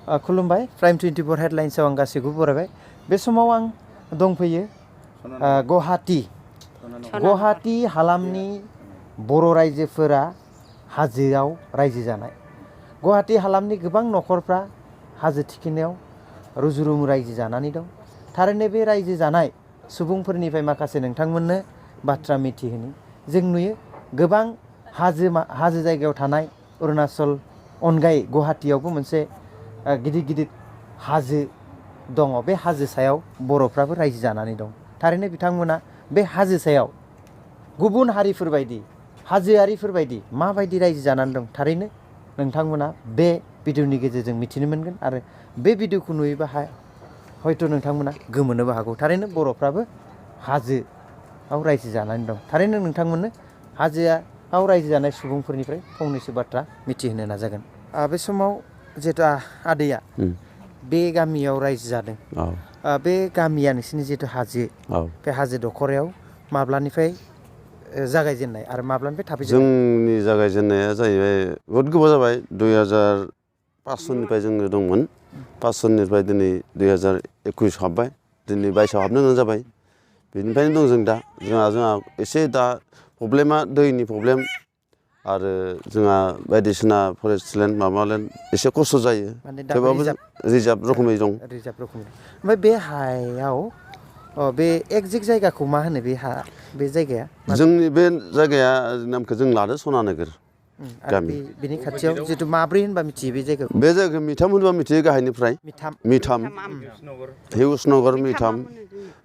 खुलुमबाय प्राइम 24 हेडलाइन्सआव आं गासैखौबो बरायबाय बे समाव आं दंफैयो गुवाहाटी हालामनि बर' रायजोफोरा हाजोआव रायजो जानाय गुवाहाटी हालामनि गोबां न'खरफ्रा हाजो थिखिनायाव रुजु रुमु रायजो जानानै दं थारैनो बे रायजो जानाय सुबुंफोरनिफ्राय माखासे नोंथांमोननो बाथ्रा मिथिहोनि जों नुयो गोबां हाजो जायगायाव थानाय अरुणाचल अनगायै गुवाहाटीयावबो मोनसे गिदिर गिदिर हाजो दङ बे हाजो सायाव बर'फ्राबो रायजो जानानै दं थारैनो बिथांमोना बे हाजो सायाव गुबुन हारिफोर बायदि हाजोआरिफोर बायदि माबायदि रायजो जानानै दं थारैनो नोंथांमोना बे भिडिअनि गेजेरजों मिथिनो मोनगोन आरो बे भिडिअखौ नुयोबा हयथ' नोंथांमोना गोमोनोबो हागौ थारैनो बर'फ्राबो हाजोआव रायजो जानानै दं थारैनो नोंथांमोननो हाजोआव रायजो जानाय सुबुंफोरनिफ्राय फंनैसो बाथ्रा मिथिहोनो नाजागोन बे समाव जिहेतु आदैया बे गामियाव रायजो जादों बे गामिया नोंसिनि जिहेतु हाजो बे हाजो दख'रायाव माब्लानिफ्राय जागायजेननाय आरो माब्लानिफ्राय थाफैजेननाय जोंनि जागायजेननाया जाहैबाय बहुद गोबाव जाबाय 2005 सननिफ्राय जोङो दंमोन 5 सननिफ्राय दिनै 2021 हाबबाय दिनै 22 हाबनो गोनां जाबाय बेनिफ्रायनो दं जों दा जोंहा एसे दा प्रब्लेमा दैनि प्रब्लेम आरो जोंहा बायदिसिना फरेस्ट लेन्ड माबा लेन्ड एसे खस्थ' जायो थेवबाबो रिजार्भ रोखोमै दं ओमफ्राय बे हायाव बे एक्जेक्ट जायगाखौ मा होनो बे जायगाया जोंनि बे जायगाया नामखौ जों लादो सना नोगोर गामि बेनि खाथियाव जितु माब्रै होनबा मिथियो बे जायगाखौ मिथाम होनबा मिथियो गाहायनिफ्राय मिथाम हिउसनगर मिथाम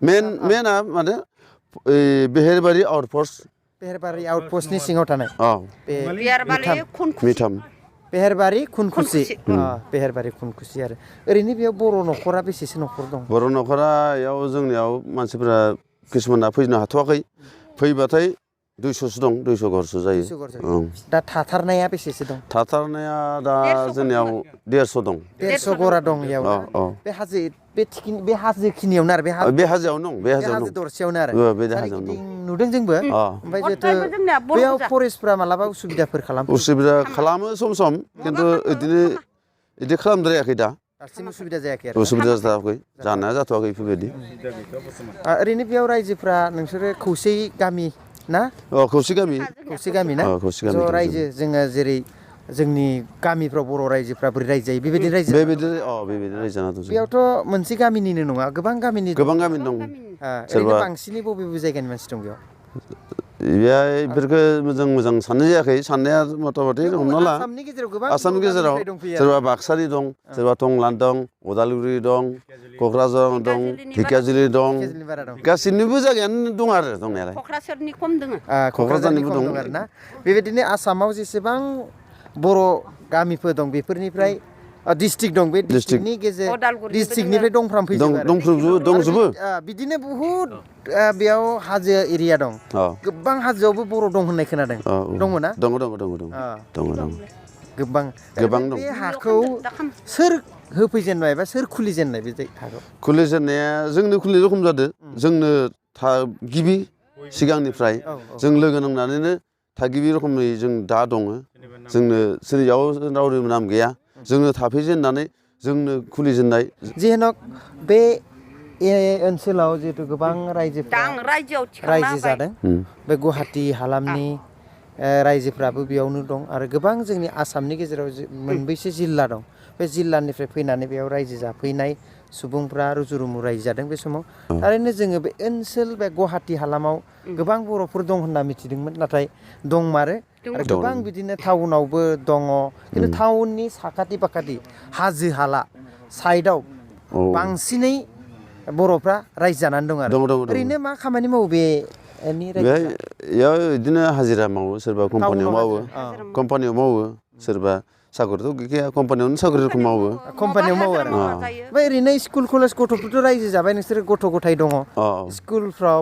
मेनआ माने बेहेरबारि आउटपस्टनि सिङाव थानाय मिथाम बेहेरबारि खुनखुसि बेहेरबारि खुनखुसि आरो ओरैनो बेयाव बर' न'खरा बेसेसो न'खर दं बर' न'खरा याव जोंनियाव मानसिफोरा किसुमाना फैनो हाथ'वाखै फैबाथाय 200सो दं 200 घरसो जायो दा थाथारनाया बेसेसो दं थाथारनाया दा जोंनियाव 150 दं 150 घरा दं इयाव बे हाजो खिनियावनो आरो बे हाजोआवनो दं बे हाजो दरसेयावनो आरो बे हाजोआवनो नुदों जोंबो ओमफ्राय जिहेतु बेयाव फरेस्टफ्रा मालाबा उसुबिदाफोर उसुबिदा खालामो सम खिन्थु इदि खालामद्रायाखै दा दासिम उसुबिदा जायाखै उसुबिदा जाथ'वाखै जानाया जाथ'वाखै बेफोरबायदि ओरैनो बेयाव रायजोफ्रा नोंसोरो खौसे गामि ना खौसे गामि ना ज' रायजो जोङो जेरै जोंनि गामिफ्राव बर' रायजोफ्रा बोरै रायजो जायो बेबायदि रायजो जाना दं बेयावथ' मोनसे गामिनिनो नङा गोबां गामिनि दं ओरैनो बांसिनै बबे जायगानि मानसि दं बेयाव बेफोरखौ मोजां साननाय जायाखै साननाया मथा-मथि हमना ला आसामनि गेजेराव सोरबा बाक्सानि दं सोरबा टंलानि दं उदालगुरि दं क'क्राझार दं ढेकियाजुलि दं गासैनिबो जायगायानो दं आरो दंनायालाय क'क्राझारनि खम दङ क'क्राझारनिबो दं आरोना बेबायदिनो आसामाव जेसेबां बर' गामिफोर दं बेफोरनिफ्राय डिस्ट्रिक्ट दं बे डिस्ट्रिक्टनि डिस्ट्रिक्टनिफ्राय दंजोबो बिदिनो बहुद बेयाव हाजो एरिया दं गोबां हाजोआवबो बर' दं होननाय खोनादों दङ ना दङ गोबां दं बे हाखौ सोर होफैजेननाय बा सोर खुलिजेननाय बे हाखौ खुलिजेननाया जोंनो खुलिनाय रखम जादों जोंनो गिबि सिगांनिफ्राय जों लोगो नांनानैनो थागिबि रोखोमै जों दा दङ जोंनो सोरनियाव रावनिबो नाम गैया जोंनो थाफैजेननानै जोंनो खुलिजेननाय जेनक बे ओनसोलाव जिहेतु गोबां रायजोफ्रा रायजो जादों बे गुवाहाटी हालामनि रायजोफ्राबो बेयावनो दं आरो गोबां जोंनि आसामनि गेजेराव मोनबैसे जिल्ला दं बे जिल्लानिफ्राय फैनानै बेयाव रायजो जाफैनाय सुबुंफ्रा रुजु रुमु रायजो जादों बे समाव थारैनो जोङो बे ओनसोल बे गुवाहाटी हालामाव गोबां बर'फोर दं होनना मिथिदोंमोन नाथाय दंमारो आरो गोबां बिदिनो टाउनावबो दङ खिन्थु टाउननि साखाथि फाखाथि हाजो हाला साइडआव बांसिनै बर'फ्रा रायजो जानानै दं आरो ओरैनो मा खामानि मावो बिदिनो हाजिरा मावो सोरबा कम्पानियाव मावो सोरबा साख्रिथ' गैखाया कम्पानियावनो साख्रि रोखोम मावो आरो ओमफ्राय ओरैनो स्कुल कलेज गथ'फोरथ' रायजो जाबाय नोंसोर गथ' गथाय दङ स्कुलफ्राव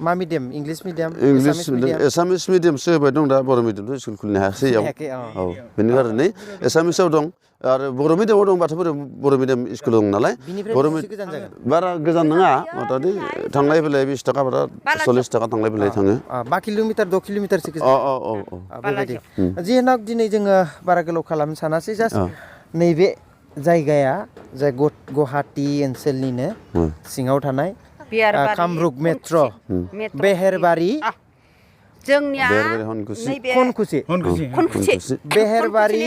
मा मिडियाम इंलिस मिडियाम एसामिस मिडियामसो होबाय दं दा बर' मिडियामथ' स्कुल खुलिनो हायाखै बेनि खारनै एसामिसाव दं आरो बर' मिडियामाव दं बाथौफोराव बर' मिडियाम स्कुल दं नालाय बारा गोजान नङा मथामथि थांलाय फैलाय 20 थाखा बारा 40 थाखा थांलाय फैलाय थाङो 5 किल'मिटार 10 किल'मिटारसो बेबायदि जेनाव दिनै जोङो बारा गोलाव खालामनो सानासै जास्ट नैबे जायगाया जाय गुवाहाटि ओनसोलनिनो सिङाव थानाय कामरुप मेट्र बेहेरबारि जोंनिया खनखुसि बेहेरबारि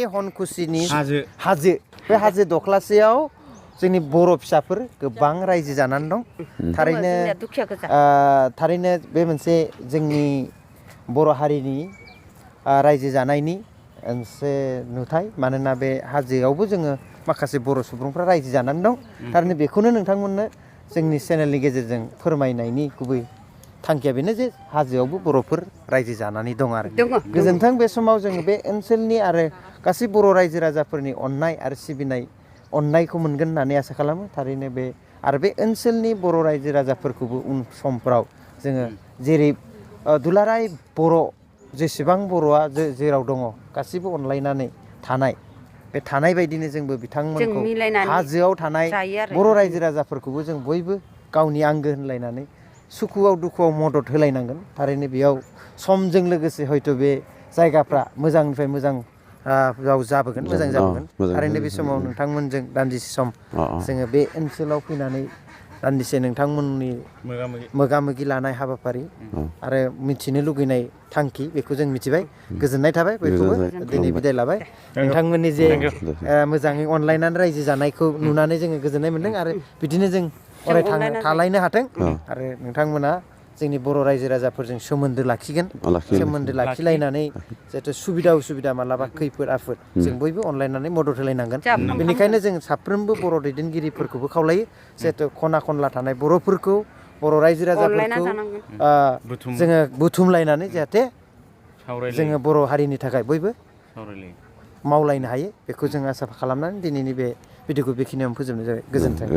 हनखुसिनि हाजो बे हाजो दख्लासेयाव जोंनि बर' फिसाफोर गोबां रायजो जानानै दं थारैनो बे मोनसे जोंनि बर' हारिनि रायजो जानायनि मोनसे नुथाय मानोना बे हाजोआवबो जोङो माखासे बर' सुबुंफ्रा रायजो जानानै दं थारैनो बेखौनो नोंथांमोननो जोंनि चेनेलनि गेजेरजों फोरमायनायनि गुबै थांखिया बेनो जे हाजोआवबो बर'फोर रायजो जानानै दं आरो गोजोन्थों बे समाव जोङो बे ओनसोलनि आरो गासै बर' रायजो राजाफोरनि अननाय आरो सिबिनाय अननायखौ मोनगोन होननानै आसा खालामो थारैनो बे आरो बे ओनसोलनि बर' रायजो राजाफोरखौबो उन समफ्राव जोङो जेरै दुलाराय बर' जेसेबां बर'आ जेराव दङ गासिबो अनलायनानै थानाय बे थानाय बायदिनो जोंबो बिथांमोनखौ हाजोआव थानाय बर' रायजो राजाफोरखौबो जों बयबो गावनि आंगो होनलायनानै सुखुआव दुखुआव मदद होलायनांगोन थारैनो बेयाव समजों लोगोसे हयथ' बे जायगाफ्रा मोजांनिफ्राय मोजां जाबोगोन मोजां जाबोगोन थारैनो बे समाव नोंथांमोनजों दान्दिसे सम जोङो बे ओनसोलाव फैनानै दान्दिसे नोंथांमोननि मोगा मोगि लानाय हाबाफारि आरो मिथिनो लुगैनाय थांखि बेखौ जों मिथिबाय गोजोननाय थाबाय बयखौबो दिनै बिदाय लाबाय नोंथांमोननि जे मोजाङै अनलायनानै रायजो जानायखौ नुनानै जोङो गोजोननाय मोन्दों आरो बिदिनो जों अराय थालायनो हाथों आरो नोंथांमोना जोंनि बर' रायजो राजाफोरजों सोमोन्दो लाखिगोन सोमोन्दो लाखिलायनानै जाहाथे सुबिदा उसुबिदा मालाबा खैफोद आफोद जों बयबो अनलायनानै मदद होलायनांगोन बेनिखायनो जों साफ्रोमबो बर' दैदेनगिरिफोरखौबो खावलायो जिहेथु खना खनला थानाय बर'फोरखौ बर' रायजो राजाफोरखौ जोङो बुथुमलायनानै जाहाथे जोङो बर' हारिनि थाखाय बयबो मावलायनो हायो बेखौ जों आसा खालामनानै दिनैनि बे भिडिअखौ बेखिनियावनो फोजोबनाय जाबाय गोजोन्थों